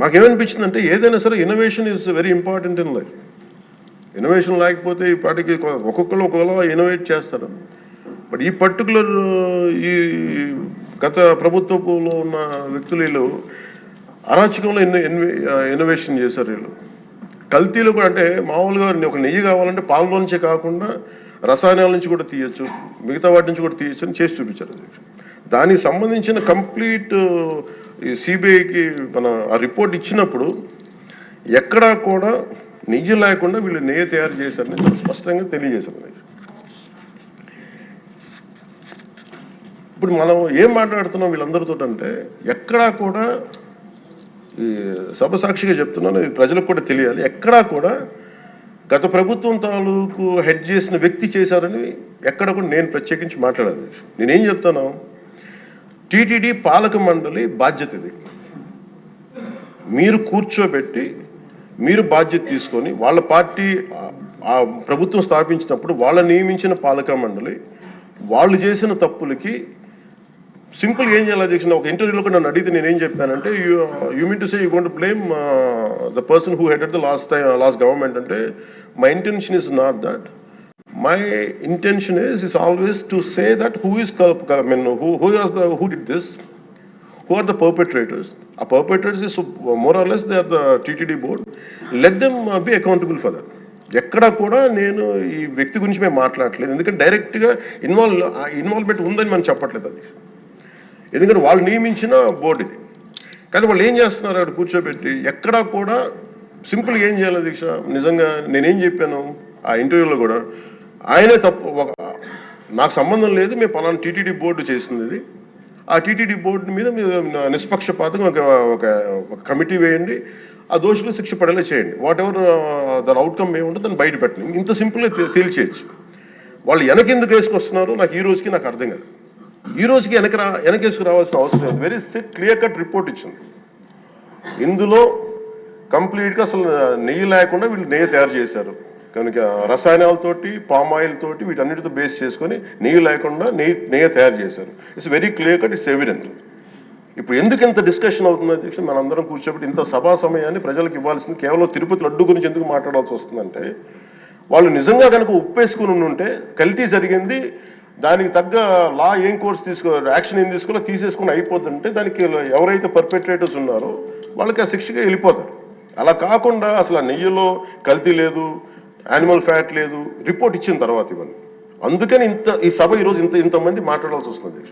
మాకేమనిపించిందంటే ఏదైనా సరే innovation is very important in life. Innovation లేకపోతే ఈ పాటికి ఒక్కొక్కరు ఒకలా ఇన్నోవేట్ చేస్తారు. బట్ ఈ పర్టికులర్ ఈ గత ప్రభుత్వంలో ఉన్న వ్యక్తులు వీళ్ళు అరాచకంలో ఇన్నోవేషన్ చేశారు. వీళ్ళు కల్తీలు కూడా, అంటే మామూలుగా ఒక నెయ్యి కావాలంటే పాలలో నుంచే కాకుండా రసాయనాల నుంచి కూడా తీయచ్చు, మిగతా వాటి నుంచి కూడా తీయచ్చు అని చేసి చూపించారు. దానికి సంబంధించిన కంప్లీట్ ఈ సిబిఐకి మన ఆ రిపోర్ట్ ఇచ్చినప్పుడు ఎక్కడా కూడా నెయ్యి లేకుండా వీళ్ళు నెయ్యి తయారు చేశారని చాలా స్పష్టంగా తెలియజేశారు. ఇప్పుడు మనం ఏం మాట్లాడుతున్నాం వీళ్ళందరితో అంటే ఎక్కడా కూడా ఈ సభ సాక్షిగా చెప్తున్నాను, ప్రజలకు కూడా తెలియాలి, ఎక్కడా కూడా గత ప్రభుత్వం తాలూకు హెడ్ చేసిన వ్యక్తి చేశారని ఎక్కడ కూడా నేను ప్రత్యేకించి మాట్లాడాలి. నేనేం చెప్తాను, టీటీడీ పాలక మండలి బాధ్యత ఇది. మీరు కూర్చోబెట్టి మీరు బాధ్యత తీసుకొని వాళ్ళ పార్టీ ఆ ప్రభుత్వం స్థాపించినప్పుడు వాళ్ళ నియమించిన పాలక మండలి వాళ్ళు చేసిన తప్పులకి సింపుల్ ఏం చేయాలి అధ్యక్ష, ఒక ఇంటర్వ్యూలో కూడా నన్ను అడిగితే నేనేం చెప్పానంటే you mean to say you going to blame the person who headed the last government అంటే my intention is not that. My intention is always to say that who did this, who are the perpetrators. A perpetrators is more or less they are the TTD board. Let them be accountable for that. ఎక్కడా కూడా నేను ఈ వ్యక్తి గురించి మేము మాట్లాడలేదు, ఎందుకంటే డైరెక్ట్గా ఇన్వాల్వ్మెంట్ ఉందని మనం చెప్పట్లేదు. అది ఎందుకంటే వాళ్ళు నియమించిన బోర్డు ఇది. కానీ వాళ్ళు ఏం చేస్తున్నారు అక్కడ కూర్చోబెట్టి, ఎక్కడా కూడా సింపుల్ ఏం చేయాలి దీక్ష, నిజంగా నేనేం చెప్పాను ఆ ఇంటర్వ్యూలో కూడా, ఆయనే తప్పు, నాకు సంబంధం లేదు, మేము పలానా టీటీడీ బోర్డు చేసింది ఇది, ఆ టీటీడీ బోర్డు మీద మీరు నిష్పక్షపాతంగా ఒక కమిటీ వేయండి, ఆ దోషులు శిక్ష పడేలా చేయండి, వాట్ ఎవర్ దాని అవుట్కమ్ ఏముంటుందో దాన్ని బయట పెట్టండి, ఇంత సింపుల్గా తేల్చేయచ్చు. వాళ్ళు వెనకెందుకు వేసుకొస్తున్నారు నాకు ఈ రోజుకి నాకు అర్థం కాదు. ఈ రోజుకి వెనకేసుకు రావాల్సిన అవసరం లేదు. వెరీ క్లియర్ కట్ రిపోర్ట్ ఇచ్చింది. ఇందులో కంప్లీట్గా అసలు నెయ్యి లేకుండా వీళ్ళు నెయ్యి తయారు చేశారు కనుక రసాయనాలతోటి పామ్ ఆయిల్ తోటి వీటన్నిటితో బేస్ చేసుకొని నెయ్యి లేకుండా నెయ్యి తయారు చేశారు. It's very clear cut, it's evident. ఇప్పుడు ఎందుకు ఇంత డిస్కషన్ అవుతుంది అధ్యక్ష, మనందరం కూర్చోబెట్టి ఇంత సభా సమయాన్ని ప్రజలకు ఇవ్వాల్సింది కేవలం తిరుపతి లడ్డు గురించి ఎందుకు మాట్లాడాల్సి వస్తుందంటే, వాళ్ళు నిజంగా కనుక ఉప్పేసుకుని ఉంటే కల్తీ జరిగింది, దానికి తగ్గ లా ఏం కోర్స్ యాక్షన్ ఏం తీసుకోవాలో తీసేసుకుని అయిపోతుంటే దానికి ఎవరైతే పర్పెట్రేటర్స్ ఉన్నారో వాళ్ళకి ఆ శిక్షగా వెళ్ళిపోతారు. అలా కాకుండా అసలు ఆ నెయ్యిలో కల్తీ లేదు, యానిమల్ ఫ్యాట్ లేదు, రిపోర్ట్ ఇచ్చిన తర్వాత ఇవన్నీ. అందుకని ఈ సభ ఈరోజు ఇంతమంది మాట్లాడాల్సి వస్తుంది.